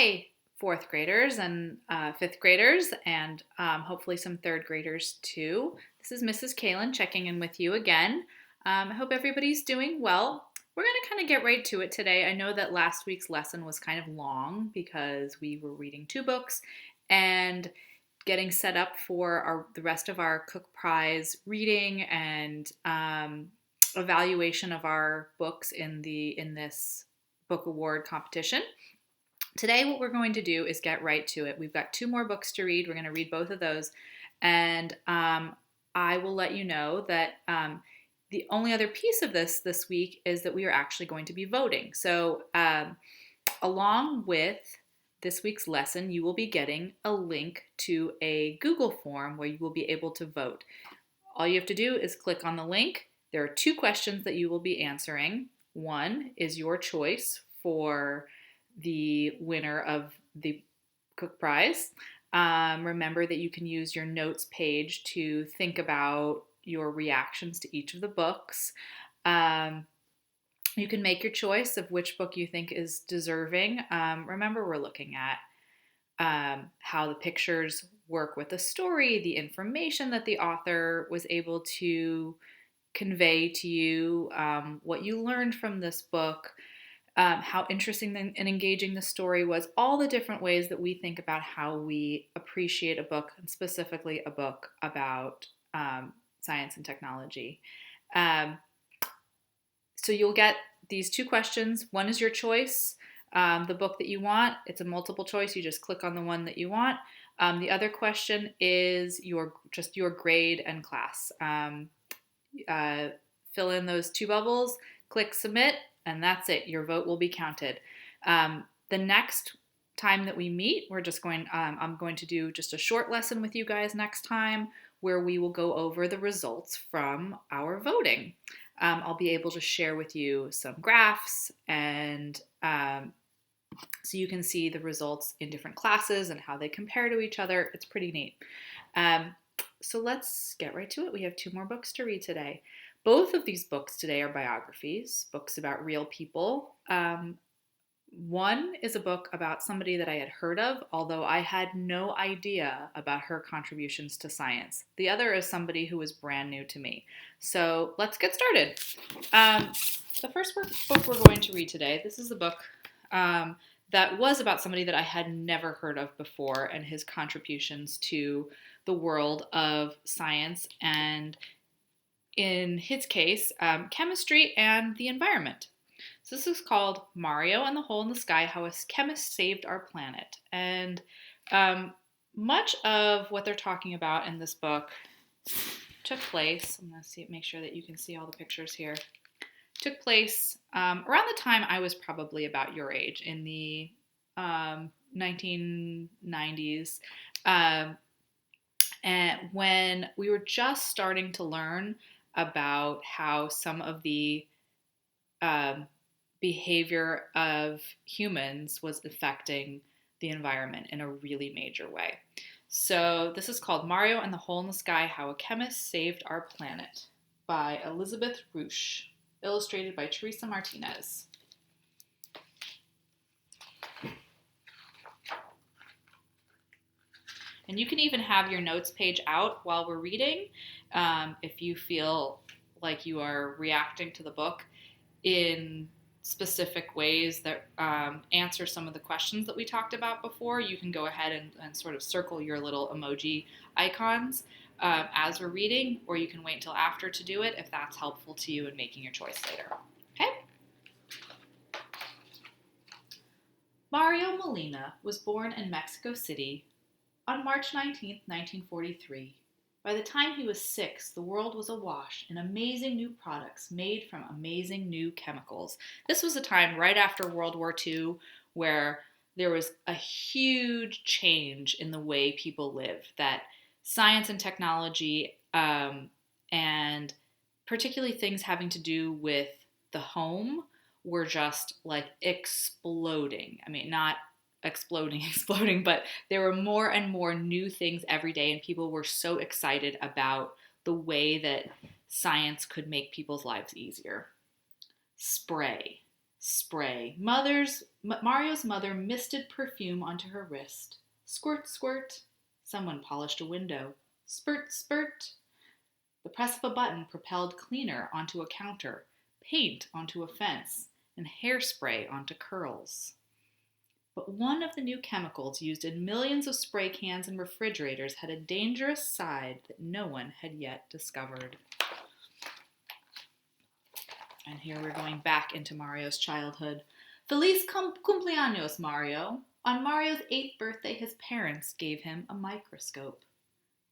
Hi, fourth graders and fifth graders, and hopefully some third graders too. This is Mrs. Kalen checking in with you again. I hope everybody's doing well. We're going to kind of get right to it today. I know that last week's lesson was kind of long because we were reading two books and getting set up for the rest of our Cook Prize reading and evaluation of our books in this book award competition. Today, what we're going to do is get right to it. We've got two more books to read. We're going to read both of those. And I will let you know that the only other piece of this week is that we are actually going to be voting. So along with this week's lesson, you will be getting a link to a Google form where you will be able to vote. All you have to do is click on the link. There are two questions that you will be answering. One is your choice for the winner of the Cook Prize. Remember that you can use your notes page to think about your reactions to each of the books. You can make your choice of which book you think is deserving. Remember, we're looking at how the pictures work with the story, the information that the author was able to convey to you, what you learned from this book, how interesting and engaging the story was, all the different ways that we think about how we appreciate a book, and specifically a book about science and technology. So you'll get these two questions. One is your choice, the book that you want. It's a multiple choice. You just click on the one that you want. The other question is your grade and class. Fill in those two bubbles, click submit, and that's it. Your vote will be counted. The next time that we meet, I'm going to do just a short lesson with you guys next time where we will go over the results from our voting. I'll be able to share with you some graphs and so you can see the results in different classes and how they compare to each other. It's pretty neat. So let's get right to it. We have two more books to read today. Both of these books today are biographies, books about real people. One is a book about somebody that I had heard of, although I had no idea about her contributions to science. The other is somebody who was brand new to me. So let's get started. The first book we're going to read today, this is a book that was about somebody that I had never heard of before and his contributions to the world of science and, in his case, chemistry and the environment. So this is called Mario and the Hole in the Sky, How a Chemist Saved Our Planet. And much of what they're talking about in this book took place, I'm going to make sure that you can see all the pictures here, took place around the time I was probably about your age, in the 1990s. And when we were just starting to learn about how some of the behavior of humans was affecting the environment in a really major way. So this is called Mario and the Hole in the Sky, How a Chemist Saved Our Planet by Elizabeth Roosh, illustrated by Teresa Martinez. And you can even have your notes page out while we're reading if you feel like you are reacting to the book in specific ways that answer some of the questions that we talked about before. You can go ahead and sort of circle your little emoji icons as we're reading, or you can wait until after to do it if that's helpful to you in making your choice later. Okay? Mario Molina was born in Mexico City on March 19, 1943. By the time he was 6, the world was awash in amazing new products made from amazing new chemicals. This was a time right after World War II where there was a huge change in the way people lived, that science and technology, and particularly things having to do with the home, were just like exploding. I mean, not exploding, but there were more and more new things every day, and people were so excited about the way that science could make people's lives easier. Spray, Spray. Mario's mother misted perfume onto her wrist. Squirt, squirt. Someone polished a window. Spurt, spurt. The press of a button propelled cleaner onto a counter, paint onto a fence, and hairspray onto curls. But one of the new chemicals used in millions of spray cans and refrigerators had a dangerous side that no one had yet discovered. And here we're going back into Mario's childhood. Feliz cumpleaños, Mario. On Mario's 8th birthday, his parents gave him a microscope.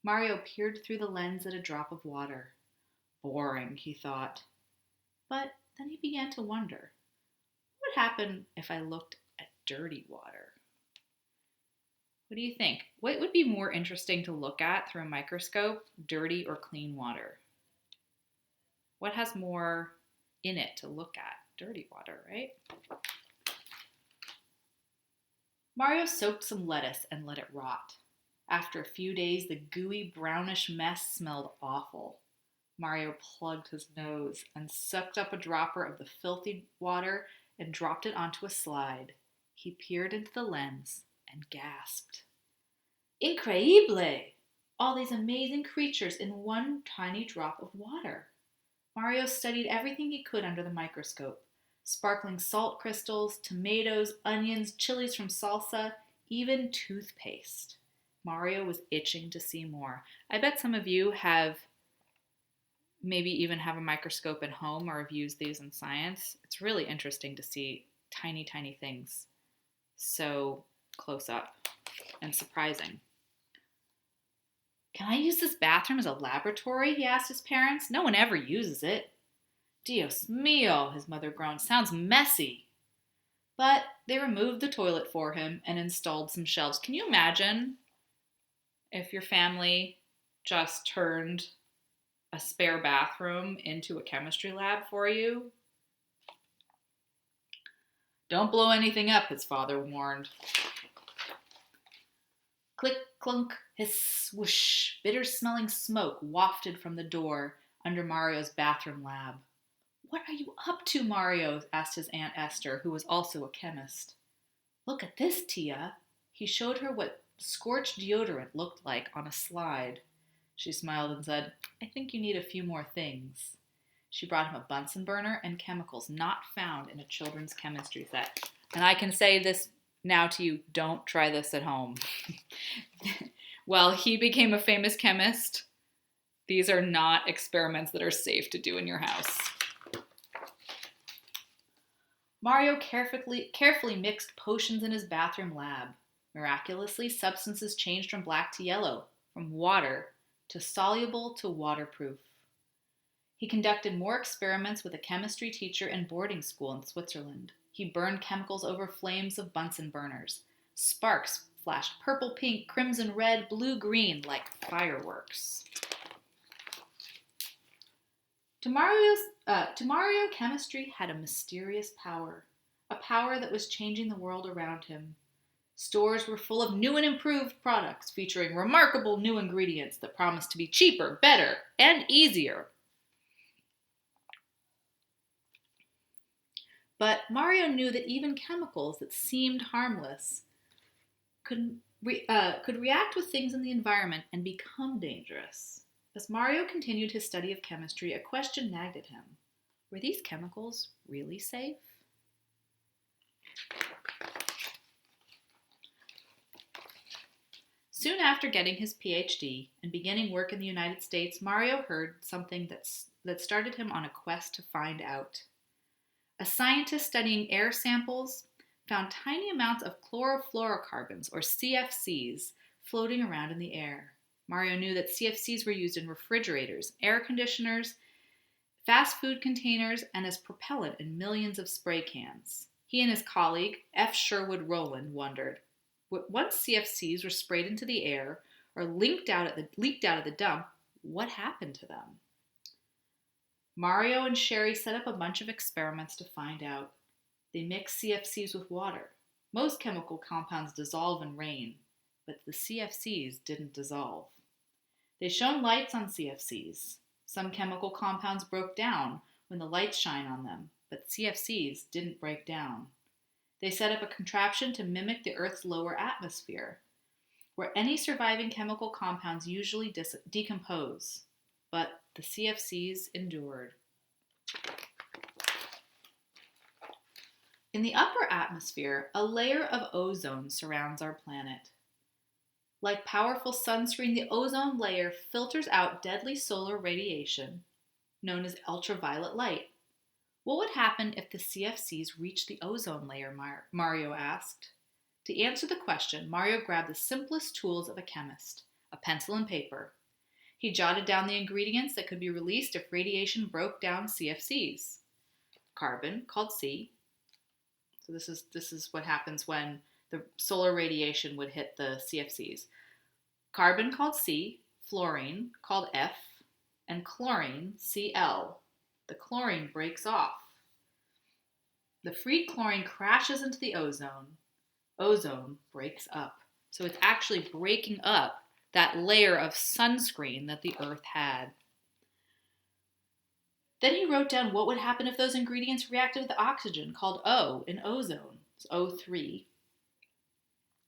Mario peered through the lens at a drop of water. Boring, he thought. But then he began to wonder, what would happen if I looked at dirty water? What do you think? What would be more interesting to look at through a microscope, dirty or clean water? What has more in it to look at? Dirty water, right? Mario soaked some lettuce and let it rot. After a few days, the gooey, brownish mess smelled awful. Mario plugged his nose and sucked up a dropper of the filthy water and dropped it onto a slide. He peered into the lens and gasped. Increíble! All these amazing creatures in one tiny drop of water. Mario studied everything he could under the microscope. Sparkling salt crystals, tomatoes, onions, chilies from salsa, even toothpaste. Mario was itching to see more. I bet some of you maybe even have a microscope at home or have used these in science. It's really interesting to see tiny, tiny things so close up and surprising. Can I use this bathroom as a laboratory? He asked his parents. No one ever uses it. Dios mío, his mother groaned. Sounds messy. But they removed the toilet for him and installed some shelves. Can you imagine if your family just turned a spare bathroom into a chemistry lab for you? Don't blow anything up, his father warned. Click, clunk, hiss, swoosh. Bitter-smelling smoke wafted from the door under Mario's bathroom lab. What are you up to, Mario? Asked his Aunt Esther, who was also a chemist. Look at this, Tia. He showed her what scorched deodorant looked like on a slide. She smiled and said, I think you need a few more things. She brought him a Bunsen burner and chemicals not found in a children's chemistry set. And I can say this now to you, don't try this at home. Well, he became a famous chemist. These are not experiments that are safe to do in your house. Mario carefully mixed potions in his bathroom lab. Miraculously, substances changed from black to yellow, from water to soluble to waterproof. He conducted more experiments with a chemistry teacher in boarding school in Switzerland. He burned chemicals over flames of Bunsen burners. Sparks flashed purple, pink, crimson, red, blue, green like fireworks. To Mario, chemistry had a mysterious power, a power that was changing the world around him. Stores were full of new and improved products featuring remarkable new ingredients that promised to be cheaper, better, and easier. But Mario knew that even chemicals that seemed harmless could react with things in the environment and become dangerous. As Mario continued his study of chemistry, a question nagged at him. Were these chemicals really safe? Soon after getting his PhD and beginning work in the United States, Mario heard something that started him on a quest to find out. A scientist studying air samples found tiny amounts of chlorofluorocarbons, or CFCs, floating around in the air. Mario knew that CFCs were used in refrigerators, air conditioners, fast food containers, and as propellant in millions of spray cans. He and his colleague, F. Sherwood Rowland, wondered, once CFCs were sprayed into the air or leaked out of the dump, what happened to them? Mario and Sherry set up a bunch of experiments to find out. They mixed CFCs with water. Most chemical compounds dissolve in rain, but the CFCs didn't dissolve. They shone lights on CFCs. Some chemical compounds broke down when the lights shine on them, but CFCs didn't break down. They set up a contraption to mimic the Earth's lower atmosphere, where any surviving chemical compounds usually decompose. But the CFCs endured. In the upper atmosphere, a layer of ozone surrounds our planet. Like powerful sunscreen, the ozone layer filters out deadly solar radiation, known as ultraviolet light. What would happen if the CFCs reached the ozone layer, Mario asked. To answer the question, Mario grabbed the simplest tools of a chemist, a pencil and paper. He jotted down the ingredients that could be released if radiation broke down CFCs. Carbon, called C. So this is what happens when the solar radiation would hit the CFCs. Carbon, called C, fluorine, called F, and chlorine, Cl. The chlorine breaks off. The freed chlorine crashes into the ozone. Ozone breaks up. So it's actually breaking up that layer of sunscreen that the Earth had. Then he wrote down what would happen if those ingredients reacted with oxygen, called O in ozone. It's O3.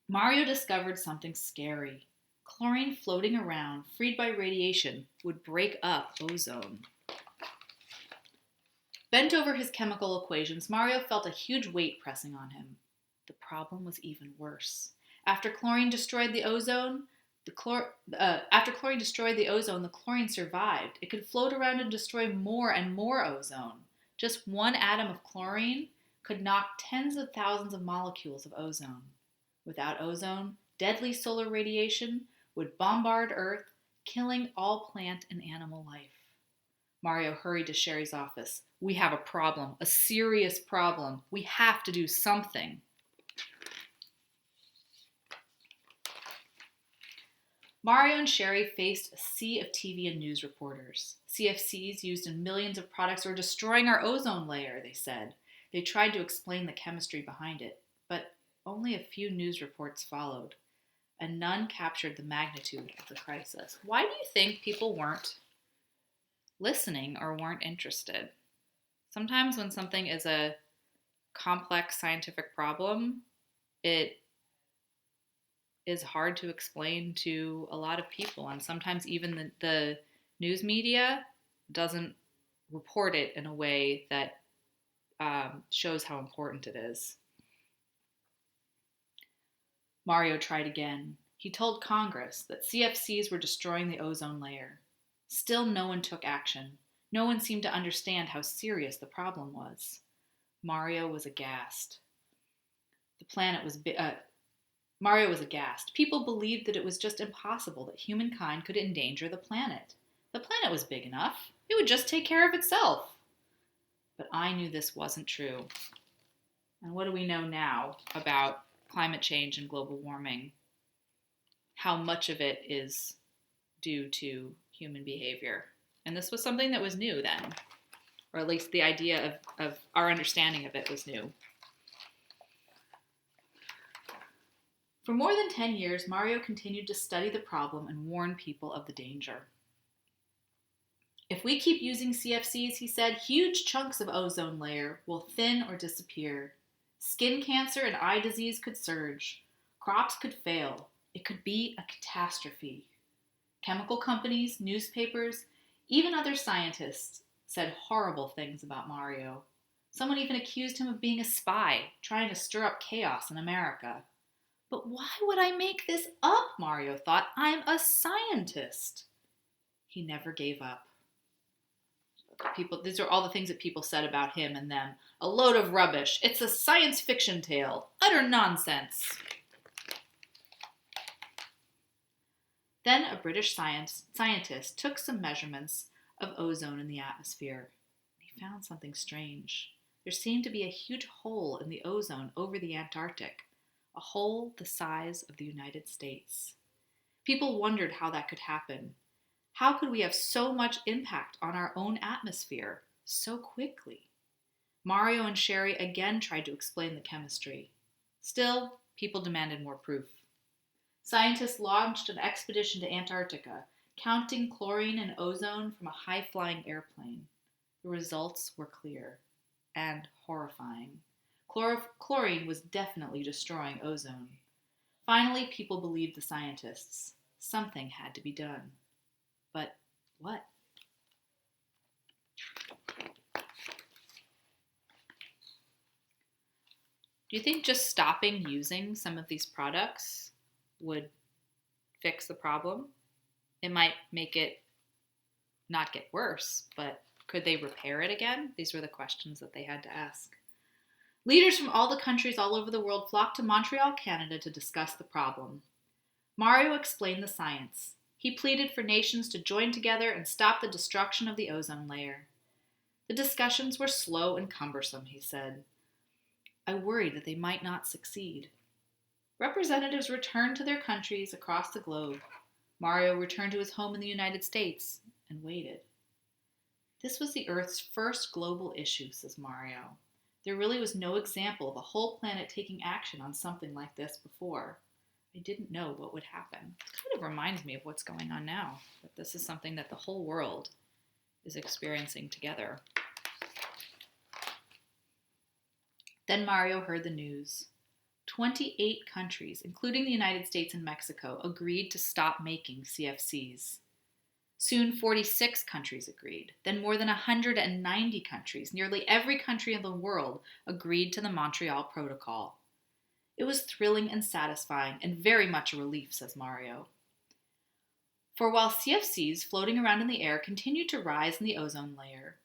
Mario discovered something scary. Chlorine floating around, freed by radiation, would break up ozone. Bent over his chemical equations, Mario felt a huge weight pressing on him. The problem was even worse. After chlorine destroyed the ozone, the chlorine survived. It could float around and destroy more and more ozone. Just one atom of chlorine could knock tens of thousands of molecules of ozone. Without ozone, deadly solar radiation would bombard Earth, killing all plant and animal life. Mario hurried to Sherry's office. We have a problem, a serious problem. We have to do something. Mario and Sherry faced a sea of TV and news reporters. CFCs used in millions of products were destroying our ozone layer, they said. They tried to explain the chemistry behind it, but only a few news reports followed, and none captured the magnitude of the crisis. Why do you think people weren't listening or weren't interested? Sometimes when something is a complex scientific problem, it is hard to explain to a lot of people, and sometimes even the news media doesn't report it in a way that shows how important it is. Mario tried again. He told Congress that CFCs were destroying the ozone layer. Still, no one took action. No one seemed to understand how serious the problem was. Mario was aghast. Mario was aghast. People believed that it was just impossible that humankind could endanger the planet. The planet was big enough. It would just take care of itself. But I knew this wasn't true. And what do we know now about climate change and global warming? How much of it is due to human behavior? And this was something that was new then, or at least the idea of our understanding of it was new. For more than 10 years, Mario continued to study the problem and warn people of the danger. If we keep using CFCs, he said, huge chunks of ozone layer will thin or disappear. Skin cancer and eye disease could surge. Crops could fail. It could be a catastrophe. Chemical companies, newspapers, even other scientists said horrible things about Mario. Someone even accused him of being a spy, trying to stir up chaos in America. But why would I make this up? Mario thought. I'm a scientist. He never gave up. These are all the things that people said about him and them. A load of rubbish. It's a science fiction tale. Utter nonsense. Then a British scientist took some measurements of ozone in the atmosphere. He found something strange. There seemed to be a huge hole in the ozone over the Antarctic, a hole the size of the United States. People wondered how that could happen. How could we have so much impact on our own atmosphere so quickly? Mario and Sherry again tried to explain the chemistry. Still, people demanded more proof. Scientists launched an expedition to Antarctica, counting chlorine and ozone from a high-flying airplane. The results were clear. and horrifying. Chlorine was definitely destroying ozone. Finally, people believed the scientists. Something had to be done. But what? Do you think just stopping using some of these products would fix the problem? It might make it not get worse, but could they repair it again? These were the questions that they had to ask. Leaders from all the countries all over the world flocked to Montreal, Canada to discuss the problem. Mario explained the science. He pleaded for nations to join together and stop the destruction of the ozone layer. The discussions were slow and cumbersome, he said. I worried that they might not succeed. Representatives returned to their countries across the globe. Mario returned to his home in the United States and waited. This was the Earth's first global issue, says Mario. There really was no example of a whole planet taking action on something like this before. I didn't know what would happen. It kind of reminds me of what's going on now, that this is something that the whole world is experiencing together. Then Mario heard the news. 28 countries, including the United States and Mexico, agreed to stop making CFCs. Soon 46 countries agreed. Then more than 190 countries, nearly every country in the world, agreed to the Montreal Protocol. It was thrilling and satisfying and very much a relief, says Mario. For while CFCs floating around in the air continued to rise in the ozone layer,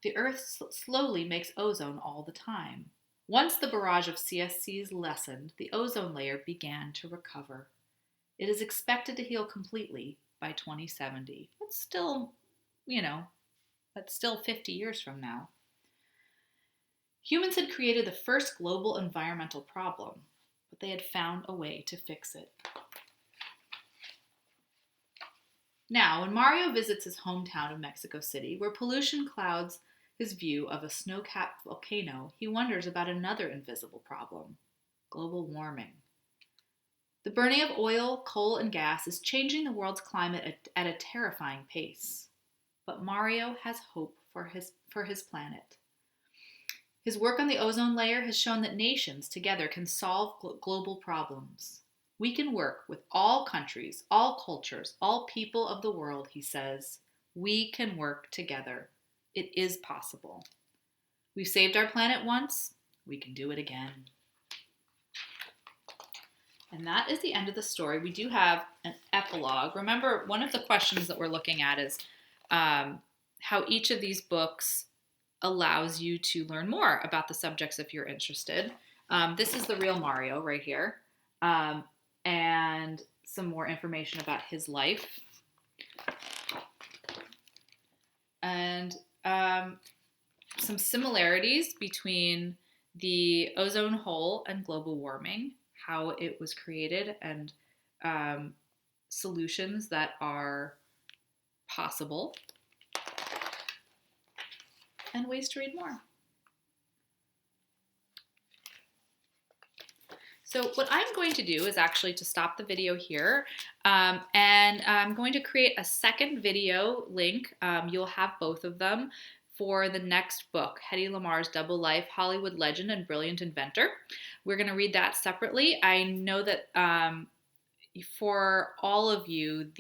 the Earth slowly makes ozone all the time. Once the barrage of CFCs lessened, the ozone layer began to recover. It is expected to heal completely by 2070. That's still, that's still 50 years from now. Humans had created the first global environmental problem, but they had found a way to fix it. Now, when Mario visits his hometown of Mexico City, where pollution clouds his view of a snow-capped volcano, he wonders about another invisible problem: global warming. The burning of oil, coal, and gas is changing the world's climate at a terrifying pace. But Mario has hope for his planet. His work on the ozone layer has shown that nations together can solve global problems. We can work with all countries, all cultures, all people of the world, he says. We can work together. It is possible. We've saved our planet once, we can do it again. And that is the end of the story. We do have an epilogue. Remember, one of the questions that we're looking at is how each of these books allows you to learn more about the subjects if you're interested. This is the real Mario right here. And some more information about his life. And some similarities between the ozone hole and global warming, how it was created, and solutions that are possible, and ways to read more. So what I'm going to do is actually to stop the video here, and I'm going to create a second video link. You'll have both of them for the next book, Hedy Lamarr's Double Life, Hollywood Legend and Brilliant Inventor. We're going to read that separately. I know that for all of you,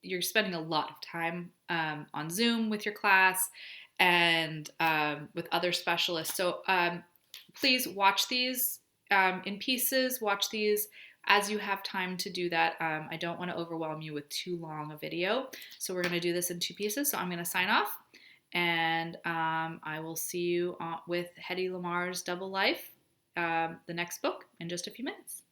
you're spending a lot of time on Zoom with your class and with other specialists. So please watch these in pieces, watch these as you have time to do that. I don't want to overwhelm you with too long a video. So we're going to do this in two pieces. So I'm going to sign off, and I will see you with Hedy Lamarr's Double Life, the next book, in just a few minutes.